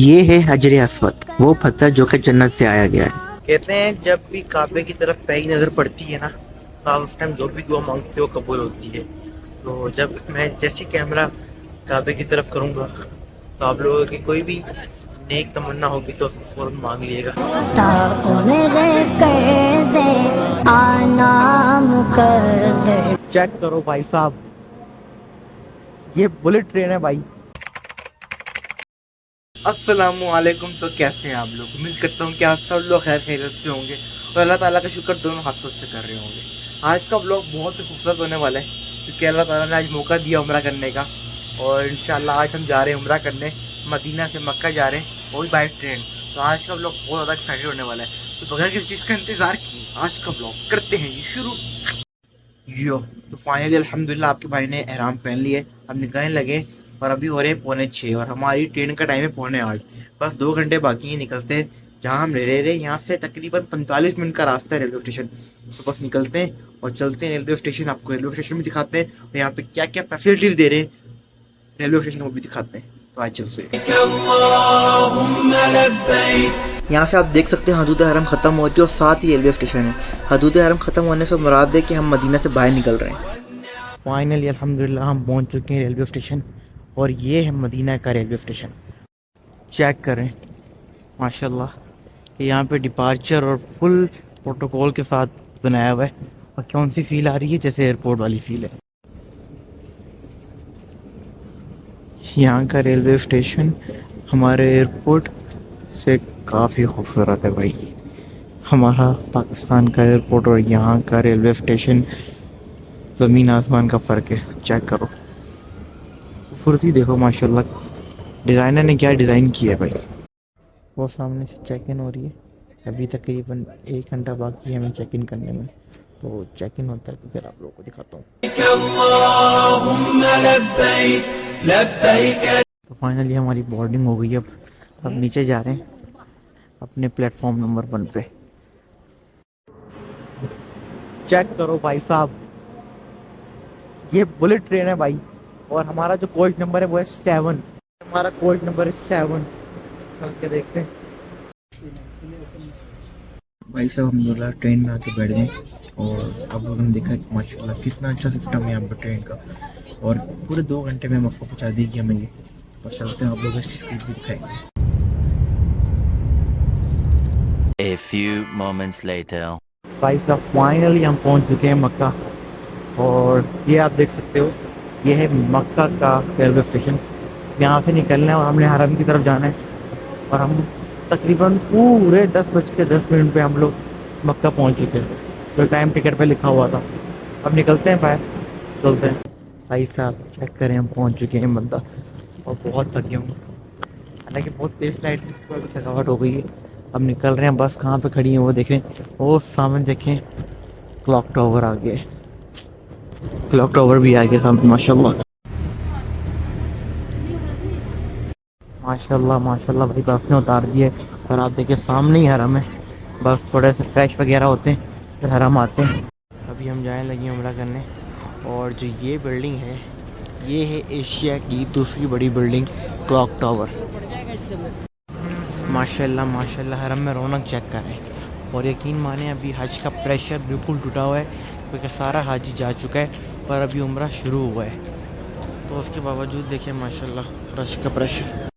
یہ ہے حجر اسود، وہ پتھر جو کہ جنت سے آیا گیا ہے۔ کہتے ہیں جب بھی کعبے کی طرف پہلی نظر پڑتی ہے نا تو آپ اس ٹائم جو بھی دعا مانگتے ہو قبول ہوتی ہے۔ تو جب میں جیسی کیمرہ کعبے کی طرف کروں گا تو آپ لوگوں کی کوئی بھی نیک تمنا ہوگی تو اس کو فوراً مانگ لیے گا۔ چیک کرو بھائی صاحب، یہ بلٹ ٹرین ہے بھائی۔ السلام علیکم، تو کیسے ہیں آپ لوگ؟ امید کرتا ہوں کہ آپ سب لوگ خیر خیریت سے ہوں گے اور اللہ تعالیٰ کا شکر دونوں ہاتھوں سے کر رہے ہوں گے۔ آج کا بلاگ بہت ہی خوبصورت ہونے والا ہے کیونکہ اللہ تعالیٰ نے آج موقع دیا عمرہ کرنے کا، اور انشاءاللہ آج ہم جا رہے ہیں عمرہ کرنے، مدینہ سے مکہ جا رہے ہیں، وہ بھی بائی ٹرین۔ تو آج کا بلاگ بہت زیادہ ایکسائٹیڈ ہونے والا ہے، تو بغیر کسی چیز کا انتظار کیے آج کا بلاگ کرتے ہیں شروع۔ تو فائنلی الحمدللہ آپ کے بھائی نے احرام پہن لیے، اب نکلنے لگے، اور ابھی ہو رہے ہیں 7:45 اور ہماری ٹرین کا ٹائم ہے 7:45۔ بس 2 گھنٹے باقی ہیں نکلتے، جہاں ہم رہ رہے یہاں سے تقریباً 45 منٹ کا راستہ ہے ریلوے اسٹیشن۔ تو بس نکلتے ہیں اور چلتے ہیں ریلوے اسٹیشن، آپ کو ریلوے اسٹیشن بھی دکھاتے ہیں اور یہاں پہ کیا کیا فیسلٹیز دے رہے ہیں ریلوے اسٹیشن کو بھی دکھاتے ہیں۔ تو آج چلتے ہیں۔ یہاں سے آپ دیکھ سکتے ہیں حدود حرم ختم ہوتی ہے اور ساتھ ہی ریلوے اسٹیشن ہے۔ حدود حرم ختم ہونے سے مراد ہے کہ ہم مدینہ سے باہر نکل رہے ہیں۔ فائنلی الحمدللہ ہم پہنچ چکے ہیں ریلوے اسٹیشن، اور یہ ہے مدینہ کا ریلوے اسٹیشن۔ چیک کریں ماشاءاللہ کہ یہاں پہ ڈپارچر اور فل پروٹوکول کے ساتھ بنایا ہوا ہے، اور کون سی فیل آ رہی ہے؟ جیسے ایئرپورٹ والی فیل ہے۔ یہاں کا ریلوے اسٹیشن ہمارے ایئرپورٹ سے کافی خوبصورت ہے بھائی۔ ہمارا پاکستان کا ایئرپورٹ اور یہاں کا ریلوے اسٹیشن زمین آسمان کا فرق ہے۔ چیک کرو، خوبصورتی دیکھو ماشاءاللہ، ڈیزائنر نے کیا ڈیزائن کیا ہے بھائی۔ وہ سامنے سے چیک ان ہو رہی ہے، ابھی تقریباً 1 گھنٹہ باقی ہے ہمیں چیک ان کرنے میں، تو چیک ان ہوتا ہے تو پھر آپ لوگوں کو دکھاتا ہوں۔ تو فائنلی ہماری بورڈنگ ہو گئی ہے، اب نیچے جا رہے ہیں اپنے پلیٹ فارم نمبر 1 پہ۔ چیک کرو بھائی صاحب، یہ بلٹ ٹرین ہے بھائی، اور ہمارا جو کوچ نمبر ہے وہ ہے 7۔ ہمارا کوچ نمبر ہے 7، چل کے دیکھتے ہیں۔ بھائی صاحب ہم لوگ ٹرین میں آ کے بیٹھ گئے، اور اب لوگوں نے دیکھا کہ ماشاء اللہ کتنا اچھا سسٹم ہے یہاں پہ ٹرین کا، اور پورے 2 گھنٹے میں ہم آپ کو پہنچا دے گی ہمیں یہ، اور چلتے ہیں آپ لوگ اس کی اسپیڈ بھی دکھائیں گے۔ A few moments later. بھائی صاحب فائنلی ہم پہنچ چکے ہیں مکہ، اور یہ آپ دیکھ سکتے ہو یہ ہے مکہ کا ریلوے اسٹیشن۔ یہاں سے نکلنا ہے اور ہم نے حرم کی طرف جانا ہے، اور ہم تقریباً پورے 10:10 پہ ہم لوگ مکہ پہنچ چکے ہیں، جو ٹائم ٹکٹ پہ لکھا ہوا تھا۔ اب نکلتے ہیں باہر، چلتے ہیں۔ بھائی صاحب چیک کریں، ہم پہنچ چکے ہیں بندہ، اور بہت تھکے ہوں، حالانکہ بہت تیز فلائٹ تھی، تھکاوٹ ہو گئی ہے۔ اب نکل رہے ہیں، بس کہاں پہ کھڑی ہے وہ دیکھیں، وہ سامنے دیکھیں کلاک ٹاور آ گیا، کلاک ٹاور بھی آ گیا سامنے ماشاءاللہ۔ ماشاءاللہ ماشاءاللہ بھائی بس نے اتار دی ہے، اور آپ دیکھیں سامنے ہی حرم ہے، بس تھوڑے سے فریش وغیرہ ہوتے ہیں پھر حرم آتے ہیں۔ ابھی ہم جانے لگے عمرہ کرنے، اور جو یہ بلڈنگ ہے یہ ہے ایشیا کی دوسری بڑی بلڈنگ، کلاک ٹاور۔ ماشاءاللہ ماشاءاللہ حرم میں رونق چیک کریں، اور یقین مانیں ابھی حج کا پریشر بالکل ٹوٹا ہوا ہے، کیونکہ سارا حاجی جا چکا ہے اور ابھی عمرہ شروع ہوا ہے، تو اس کے باوجود دیکھیں ماشاءاللہ رش کا پریشر۔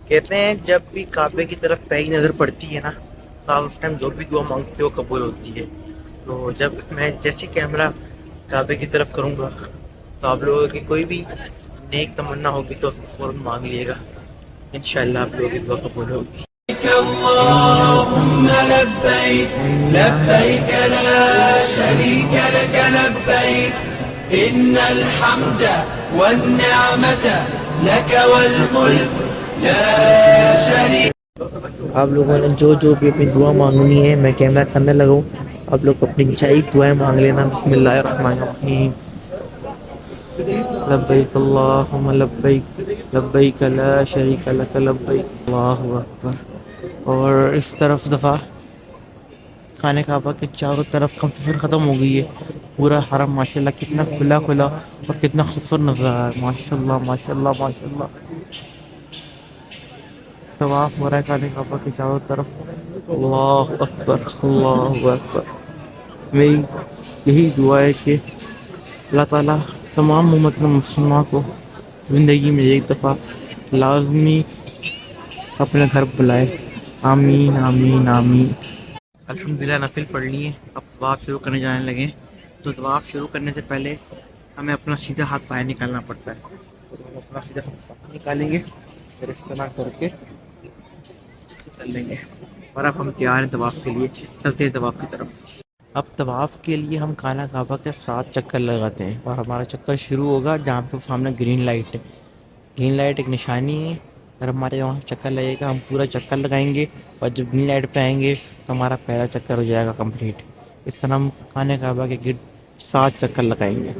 کہتے ہیں جب بھی کعبے کی طرف پہلی نظر پڑتی ہے نا تو آپ اس ٹائم جو بھی دعا مانگتے ہو قبول ہوتی ہے۔ تو جب میں جیسی کیمرہ کعبے کی طرف کروں گا تو آپ لوگوں کی کوئی بھی نیک تمنا ہوگی تو اس کو فوراً مانگ لیے گا، انشاءاللہ آپ لوگوں کی دعا قبول ہوگی۔ اللہم لبیک لبیک لا شریک لک لبیک ان الحمد والنعمت لک والملک لا شریک۔ آپ لوگوں نے جو جو بھی اپنی دعا مانگنی ہے، میں کیمرہ کرنے لگا ہوں، آپ لوگ اپنی جائز دعائیں مانگ لینا۔ بسم اللہ الرحمن الرحیم، لبیک اللہم لبیک لبیک لا شریک لک لبیک، اللہ اکبر۔ اور اس طرف دفعہ خانہ کعبہ کے چاروں طرف کمپٹیشن ختم ہو گئی ہے، پورا حرم ماشاءاللہ کتنا کھلا کھلا اور کتنا خوبصورت نظر آ رہا ہے، ماشاءاللہ ماشاءاللہ ماشاءاللہ۔ طواف ہو رہا ہے کعبہ کعبہ کے چاروں طرف. اللہ اکبر اللہ اکبر. میری یہی دعا ہے کہ اللہ تعالیٰ تمام امت مسلمہ کو زندگی میں ایک دفعہ لازمی اپنے گھر بلائے. آمین آمین آمین. الحمدللہ نفل پڑھ لیے. اب طواف شروع کرنے جانے لگے. تو طواف شروع کرنے سے پہلے ہمیں اپنا سیدھا ہاتھ باہر نکالنا پڑتا ہے. تو ہم اپنا سیدھا ہاتھ باہر نکالیں گے پھر اس طرح کر کے چل لیں گے. اور اب ہم تیار ہیں طواف کے لیے. چلتے ہیں طواف کی طرف. اب طواف کے لیے ہم خانہ کعبہ کے 7 چکر لگاتے ہیں اور ہمارا چکر شروع ہوگا جہاں پہ سامنے گرین لائٹ ہے. گرین لائٹ ایک نشانی ہے. اگر ہمارے وہاں چکر لگے گا ہم پورا چکر لگائیں گے اور جب گرین لائٹ پہ آئیں گے تو ہمارا پہلا چکر ہو جائے گا کمپلیٹ. اس طرح ہم خانہ کعبہ کے گرد 7 چکر لگائیں گے.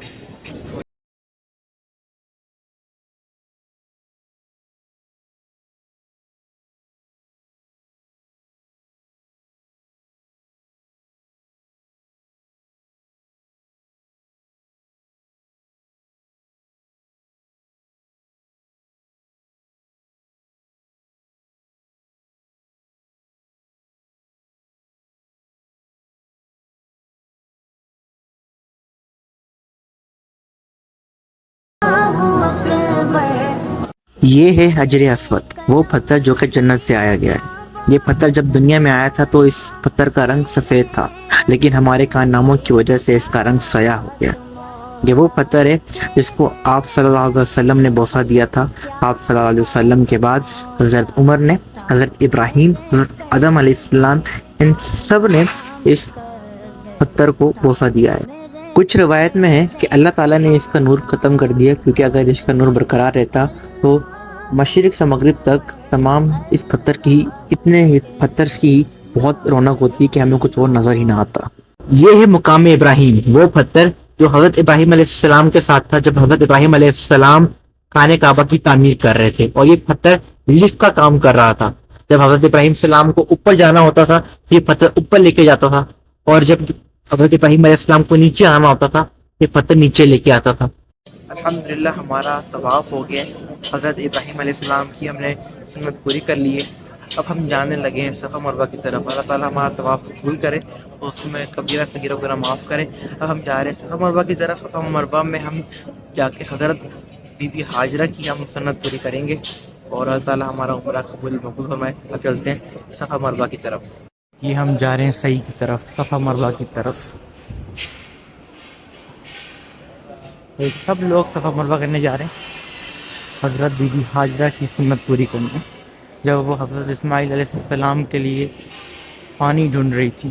یہ ہے حجر اسود، وہ پتھر جو کہ جنت سے آیا گیا ہے. یہ پتھر جب دنیا میں آیا تھا تو اس پتھر کا رنگ سفید تھا، لیکن ہمارے کارناموں کی وجہ سے اس کا رنگ سیاہ ہو گیا. یہ وہ پتھر ہے جس کو آپ صلی اللہ علیہ وسلم نے بوسہ دیا تھا. آپ صلی اللہ علیہ وسلم کے بعد حضرت عمر نے، حضرت ابراہیم، حضرت آدم علیہ السلام، ان سب نے اس پتھر کو بوسہ دیا ہے. کچھ روایت میں ہے کہ اللہ تعالیٰ نے اس کا نور ختم کر دیا، کیونکہ اگر اس کا نور برقرار رہتا تو مشرق سے مغرب تک تمام اس پتھر کی اتنے ہی پتھر کی بہت رونق ہوتی کہ ہمیں کچھ اور نظر ہی نہ آتا. یہ ہے مقام ابراہیم، وہ پتھر جو حضرت ابراہیم علیہ السلام کے ساتھ تھا جب حضرت ابراہیم علیہ السلام خانہ کعبہ کی تعمیر کر رہے تھے. اور یہ پتھر لفٹ کا کام کر رہا تھا. جب حضرت ابراہیم السلام کو اوپر جانا ہوتا تھا یہ پتھر اوپر لے کے جاتا تھا، اور جب حضرت ابراہیم علیہ السلام کو نیچے آنا ہوتا تھا یہ پتھر نیچے لے کے آتا تھا. الحمدللہ ہمارا طواف ہو گیا. حضرت ابراہیم علیہ السلام کی ہم نے سنت پوری کر لی ہے. اب ہم جانے لگے ہیں صفا مروہ کی طرف. اللہ تعالیٰ ہمارا طواف قبول کرے اور اس میں کبیرہ صغیرہ وغیرہ معاف کرے. اب ہم جا رہے ہیں صفا مروہ کی طرف. صفا مروہ میں ہم جا کے حضرت بی بی ہاجرہ کی ہم سنت پوری کریں گے اور اللہ تعالیٰ ہمارا عمرہ قبول مقبول فرمائے. اب چلتے ہیں صفا مروہ کی طرف. یہ ہم جا رہے ہیں صحیح کی طرف، صفا مروہ کی طرف. سب لوگ صفا مروہ کرنے جا رہے ہیں حضرت بی بی ہاجرہ کی سنت پوری کرنے، جب وہ حضرت اسماعیل علیہ السلام کے لیے پانی ڈھونڈ رہی تھی.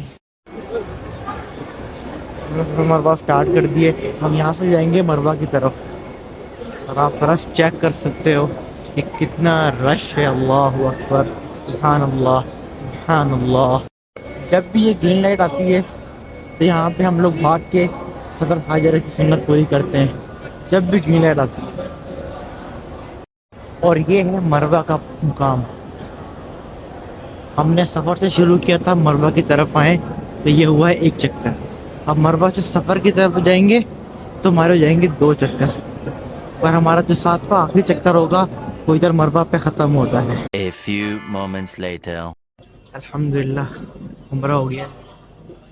صفا مروہ سٹارٹ کر دیے. ہم یہاں سے جائیں گے مروہ کی طرف اور آپ رش چیک کر سکتے ہو کہ کتنا رش ہے. اللہ اکبر، سبحان اللہ سبحان اللہ. جب بھی یہ گرین لائٹ آتی ہے تو یہاں پہ ہم لوگ بھاگ کے حضرت ہاجرہ کی سنت پوری کرتے ہیں جب بھی گرین لائٹ آتی ہے. اور یہ ہے مروہ کا مقام. ہم نے سفر سے شروع کیا تھا، مروہ کی طرف آئیں تو یہ ہوا ہے 1 چکر. اب مروہ سے سفر کی طرف جائیں گے تو ہمارے ہو جائیں گے 2 چکر. پر ہمارا جو 7واں آخری چکر ہوگا وہ ادھر مروہ پہ ختم ہوتا ہے. A few moments later. الحمدللہ عمرہ ہو گیا.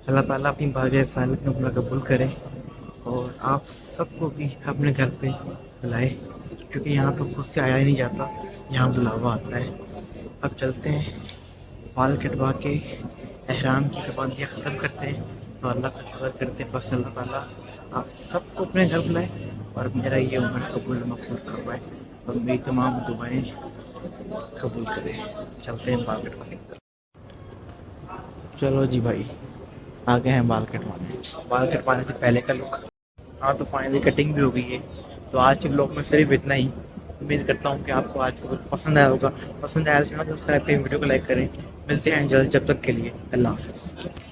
اللہ تعالیٰ اپنی باغ رسالت میں عمرہ قبول کرے اور آپ سب کو بھی اپنے گھر پہ بلائے، کیونکہ یہاں پہ خود سے آیا ہی نہیں جاتا، یہاں بلاوا آتا ہے. اب چلتے ہیں بال کٹوا کے احرام کی پابندیاں ختم کرتے ہیں اور اللہ کا شکر کرتے ہیں. بس اللہ تعالیٰ آپ سب کو اپنے گھر بلائے اور میرا یہ عمرہ قبول مقبول کروائے اور میری تمام دعائیں قبول کرے. چلتے ہیں بال کٹوانے کی طرف. چلو جی بھائی آ گئے ہیں بال کٹوانے. بال کٹوانے سے پہلے کا لک. ہاں تو فائنلی کٹنگ بھی ہو گئی ہے. تو آج کے بلاگ میں صرف اتنا ہی. امید کرتا ہوں کہ آپ کو آج کا پسند آیا ہوگا. پسند آیا تو چینل کو سبسکرائب کریں، ویڈیو کو لائک کریں. ملتے ہیں جلد، جب تک کے لیے اللہ حافظ.